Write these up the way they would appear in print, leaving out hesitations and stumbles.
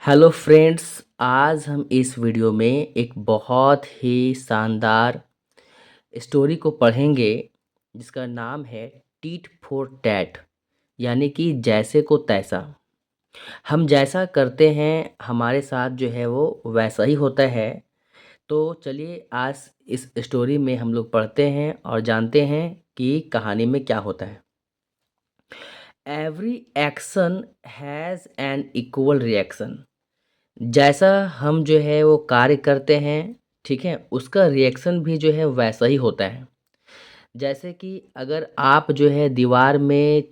Hello friends. आज हम इस वीडियो में एक बहुत ही शानदार स्टोरी को पढ़ेंगे जिसका नाम है टीट फॉर टैट, यानी कि जैसे को तैसा। हम जैसा करते हैं हमारे साथ जो है वो वैसा ही होता है। तो चलिए आज इस स्टोरी में हम लोग पढ़ते हैं और जानते हैं कि कहानी में क्या होता है। Every action has an equal reaction. जैसा हम जो है वो कार्य करते हैं, ठीक है, उसका रिएक्शन भी जो है वैसा ही होता है। जैसे कि अगर आप जो है दीवार में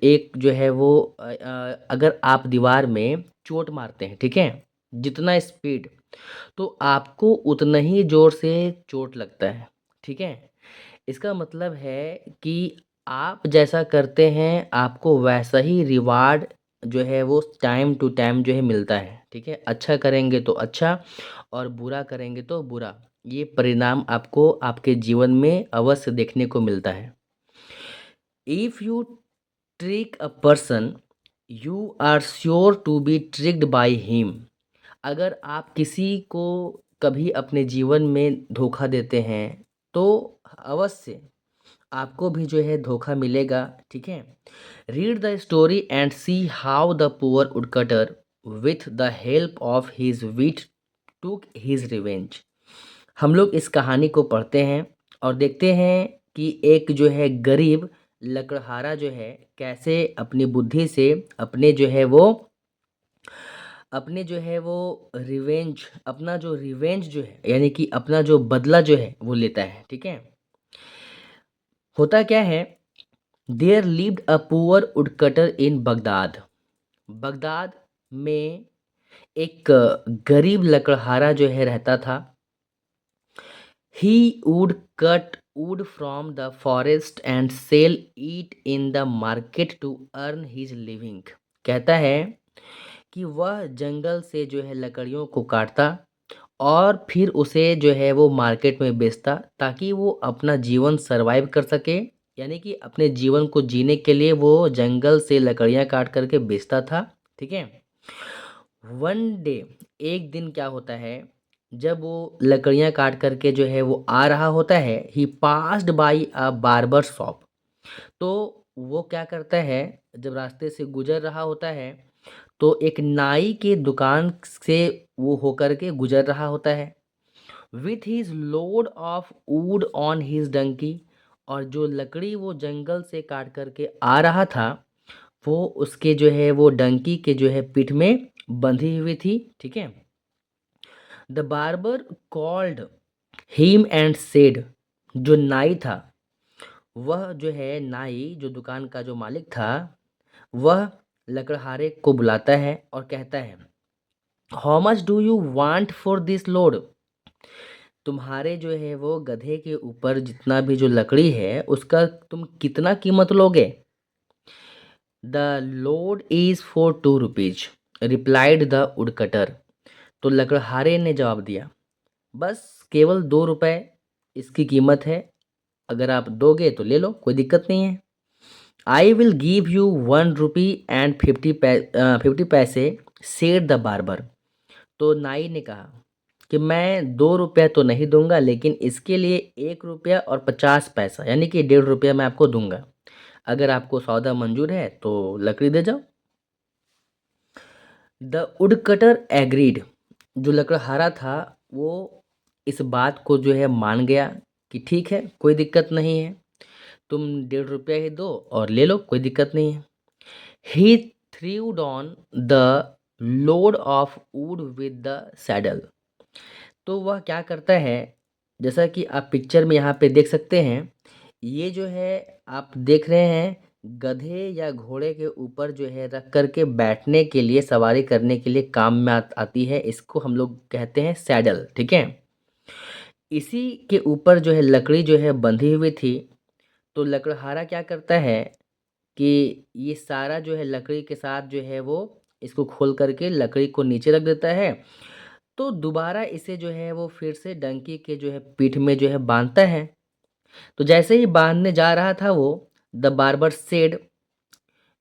एक जो है वो अगर आप दीवार में चोट मारते हैं, ठीक है, जितना स्पीड, तो आपको उतना ही ज़ोर से चोट लगता है, ठीक है। इसका मतलब है कि आप जैसा करते हैं आपको वैसा ही रिवार्ड जो है वो टाइम टू टाइम जो है मिलता है, ठीक है। अच्छा करेंगे तो अच्छा और बुरा करेंगे तो बुरा, ये परिणाम आपको आपके जीवन में अवश्य देखने को मिलता है। If you trick a person you are sure to be tricked by him. अगर आप किसी को कभी अपने जीवन में धोखा देते हैं तो अवश्य आपको भी जो है धोखा मिलेगा, ठीक है। Read the story and see how the poor woodcutter with the help of his wit took his revenge. हम लोग इस कहानी को पढ़ते हैं और देखते हैं कि एक जो है गरीब लकड़हारा जो है कैसे अपनी बुद्धि से अपने जो है वो रिवेंज जो है, यानी कि अपना जो बदला जो है वो लेता है, ठीक है। होता क्या है, there lived a poor woodcutter in Baghdad. Baghdad में एक गरीब लकड़हारा जो है रहता था। He would cut wood from the forest and sell it in the market to earn his living। कहता है कि वह जंगल से जो है लकड़ियों को काटता और फिर उसे जो है वो मार्केट में बेचता ताकि वो अपना जीवन सरवाइव कर सके, यानी कि अपने जीवन को जीने के लिए वो जंगल से लकड़ियाँ काट करके बेचता था, ठीक है। वन डे, एक दिन क्या होता है, जब वो लकड़ियाँ काट करके जो है वो आ रहा होता है, he passed by a barber shop. तो वो क्या करता है, जब रास्ते से गुजर रहा होता है तो एक नाई के दुकान से वो होकर के गुजर रहा होता है with his load of wood on his donkey. और जो लकड़ी वो जंगल से काट करके आ रहा था वो उसके जो है वो डंकी के जो है पीठ में बंधी हुई थी, ठीक है। The barber called him and said. जो नाई था, वह जो है नाई जो दुकान का जो मालिक था, वह लकड़हारे को बुलाता है और कहता है, how much do you want for this load. तुम्हारे जो है वो गधे के ऊपर जितना भी जो लकड़ी है उसका तुम कितना कीमत लोगे। The load is for 2 rupees, replied the woodcutter. तो लकड़हारे ने जवाब दिया, बस केवल 2 रुपए इसकी कीमत है, अगर आप दोगे तो ले लो, कोई दिक्कत नहीं है। I will give you 1 rupee and 50 पैसे, सेड द बार्बर। तो नाई ने कहा कि मैं 2 रुपया तो नहीं दूंगा, लेकिन इसके लिए 1 रुपया और 50 पैसा, यानी कि 1.5 रुपया मैं आपको दूंगा। अगर आपको सौदा मंजूर है तो लकड़ी दे जाओ। The woodcutter agreed. जो लकड़हारा था वो इस बात को जो है मान गया कि ठीक है, कोई दिक्कत नहीं है, तुम 1.5 रुपया ही दो और ले लो, कोई दिक्कत नहीं है। He threw on the load of wood with the saddle. तो वह क्या करता है, जैसा कि आप पिक्चर में यहाँ पे देख सकते हैं, ये जो है आप देख रहे हैं गधे या घोड़े के ऊपर जो है रख करके बैठने के लिए, सवारी करने के लिए काम में आती है, इसको हम लोग कहते हैं सैडल, ठीक है। इसी के ऊपर जो है लकड़ी जो है बंधी हुई थी। तो लकड़हारा क्या करता है कि ये सारा जो है लकड़ी के साथ जो है वो इसको खोल करके लकड़ी को नीचे रख देता है। तो दोबारा इसे जो है वो फिर से डंकी के जो है पीठ में जो है बांधता है। तो जैसे ही बांधने जा रहा था वो, the barber said,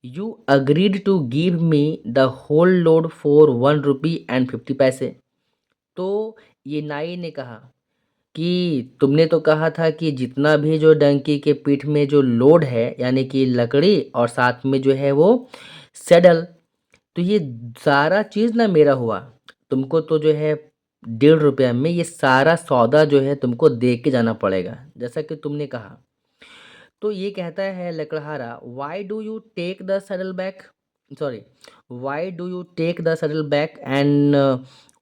you agreed to give me the whole load for 1 rupee and 50 paise. तो ये नाई ने कहा कि तुमने तो कहा था कि जितना भी जो डंकी के पीठ में जो लोड है यानी कि लकड़ी और साथ में जो है वो सेडल, तो ये सारा चीज़ ना मेरा हुआ। तुमको तो जो है 1.5 रुपया में ये सारा सौदा जो है तुमको दे के जाना पड़ेगा, जैसा कि तुमने कहा। तो ये कहता है लकड़हारा, why do you take the saddle back, sorry, why do you take the saddle back and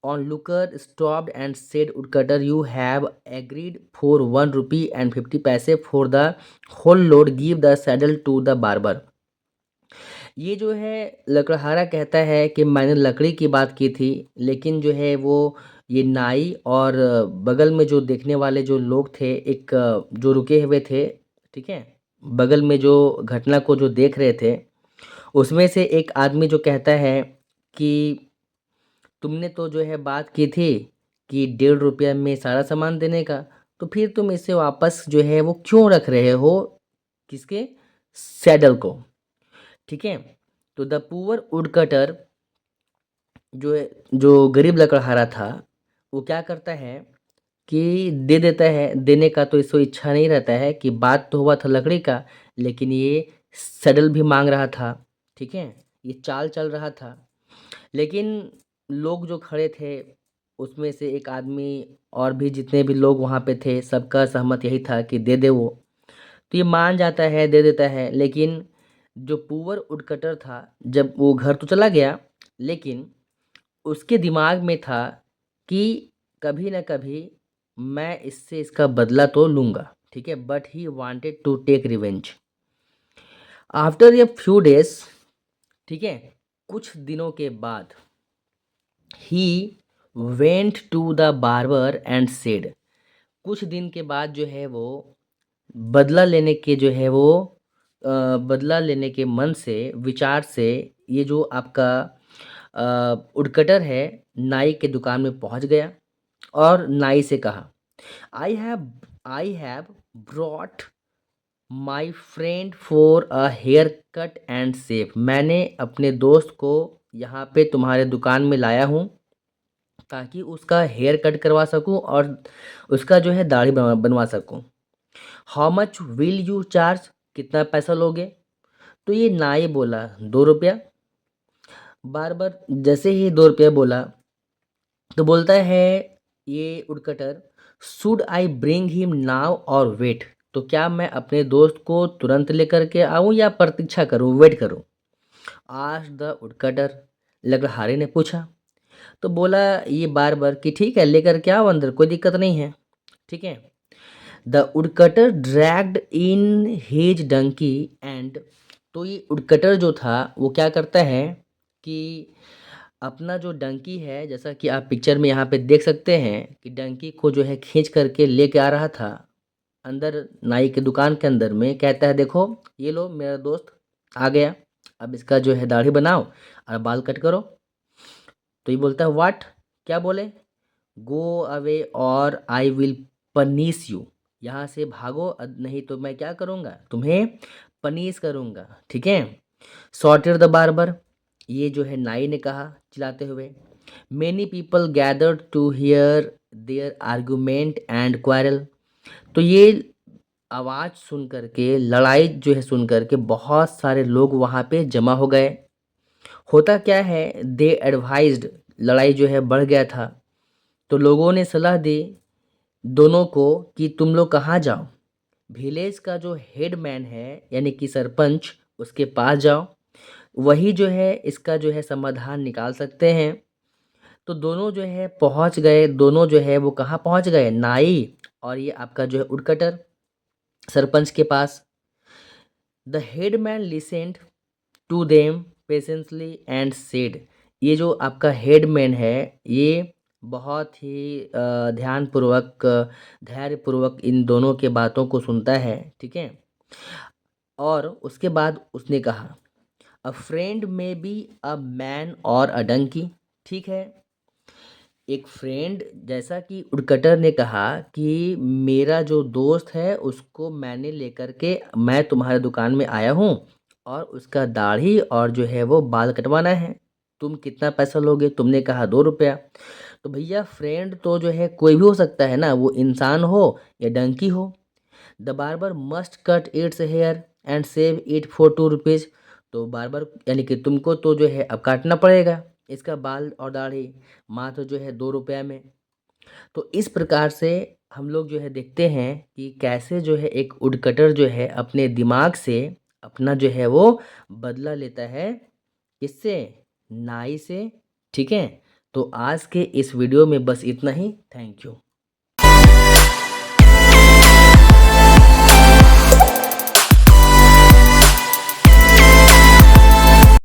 on looker stopped and said woodcutter you have agreed for 1 rupee and 50 paise for the whole load, give the saddle to the barber. ये जो है लकड़हारा कहता है कि मैंने लकड़ी की बात की थी, लेकिन जो है वो ये नाई और बगल में जो देखने वाले जो लोग थे, एक जो रुके हुए थे, ठीक है, बगल में जो घटना को जो देख रहे थे, उसमें से एक आदमी जो कहता है कि तुमने तो जो है बात की थी कि 1.5 रुपया में सारा सामान देने का, तो फिर तुम इसे वापस जो है वो क्यों रख रहे हो, किसके, सैडल को, ठीक है। तो द पुअर वुडकटर जो है, जो गरीब लकड़हारा था, वो क्या करता है कि दे देता है, देने का तो इसको इच्छा नहीं रहता है कि बात तो हुआ था लकड़ी का, लेकिन ये सैडल भी मांग रहा था, ठीक है, ये चाल चल रहा था। लेकिन लोग जो खड़े थे उसमें से एक आदमी और भी जितने भी लोग वहाँ पे थे, सबका सहमत यही था कि दे दे वो। तो ये मान जाता है, दे देता है, लेकिन जो पुअर वुडकटर था, जब वो घर तो चला गया, लेकिन उसके दिमाग में था कि कभी न कभी मैं इससे इसका बदला तो लूँगा, ठीक है, but he wanted to take revenge. After a few days, ठीक है, कुछ दिनों के बाद, he went to the barber and said, कुछ दिन के बाद जो है वो बदला लेने के जो है वो बदला लेने के मन से, विचार से, ये जो आपका वुडकटर है, नाई के दुकान में पहुंच गया और नाई से कहा, I have brought my friend for a hair cut and shave. मैंने अपने दोस्त को यहाँ पे तुम्हारे दुकान में लाया हूँ ताकि उसका हेयर कट करवा सकूँ और उसका जो है दाढ़ी बनवा सकूँ। How much will you charge, कितना पैसा लोगे। तो ये नाई बोला 2 रुपया। बार बार जैसे ही 2 रुपया बोला, तो बोलता है ये woodcutter, should I bring him now or wait, तो क्या मैं अपने दोस्त को तुरंत लेकर के आऊँ या प्रतीक्षा करूँ, वेट करूँ। आज द उडकटर, लकड़हारे ने पूछा। तो बोला ये बार बार कि ठीक है, लेकर के आओ अंदर, कोई दिक्कत नहीं है, ठीक है। The woodcutter dragged in his donkey and, तो ये वुडकटर जो था वो क्या करता है कि अपना जो डंकी है, जैसा कि आप पिक्चर में यहाँ पे देख सकते हैं कि डंकी को जो है खींच करके लेके आ रहा था अंदर नाई के दुकान के अंदर में, कहता है देखो ये लो मेरा दोस्त आ गया, अब इसका जो है दाढ़ी बनाओ और बाल कट करो। तो ये बोलता है व्हाट, क्या बोले, गो अवे और आई विल पनिश यू, यहाँ से भागो नहीं तो मैं क्या करूँगा, तुम्हें पनिश करूँगा, ठीक है। सॉर्टेड द बार्बर, ये जो है नाई ने कहा चिल्लाते हुए। Many people gathered to hear their argument and quarrel, तो ये आवाज़ सुन करके, लड़ाई जो है सुन करके बहुत सारे लोग वहाँ पे जमा हो गए। होता क्या है, दे एडवाइज्ड, लड़ाई जो है बढ़ गया था, तो लोगों ने सलाह दी दोनों को कि तुम लोग कहाँ जाओ, विलेज का जो हेडमैन है यानी कि सरपंच, उसके पास जाओ, वही जो है इसका जो है समाधान निकाल सकते हैं। तो दोनों जो है पहुंच गए, दोनों जो है वो कहाँ पहुंच गए, नाई और ये आपका जो है उडकटर, सरपंच के पास। The headman listened to them patiently and said, ये जो आपका हेडमैन है, ये बहुत ही ध्यानपूर्वक, धैर्यपूर्वक इन दोनों के बातों को सुनता है, ठीक है। और उसके बाद उसने कहा, अ फ्रेंड में बी अ मैन और अ डंकी, ठीक है। एक फ्रेंड, जैसा कि उडकटर ने कहा कि मेरा जो दोस्त है उसको मैंने लेकर के मैं तुम्हारे दुकान में आया हूँ और उसका दाढ़ी और जो है वो बाल कटवाना है। तुम कितना पैसा लोगे? तुमने कहा 2 रुपया। तो भैया फ्रेंड तो जो है कोई भी हो सकता है ना, वो इंसान हो या डंकी हो। The barber must cut its hair and save it for 2 rupees. तो बार्बर यानी कि तुमको तो जो है अब काटना पड़ेगा इसका बाल और दाढ़ी, मात्र जो है 2 रुपया में। तो इस प्रकार से हम लोग जो है देखते हैं कि कैसे जो है एक वुडकटर जो है अपने दिमाग से अपना जो है वो बदला लेता है, किससे? नाई से। ठीक है। तो आज के इस वीडियो में बस इतना ही। Thank you.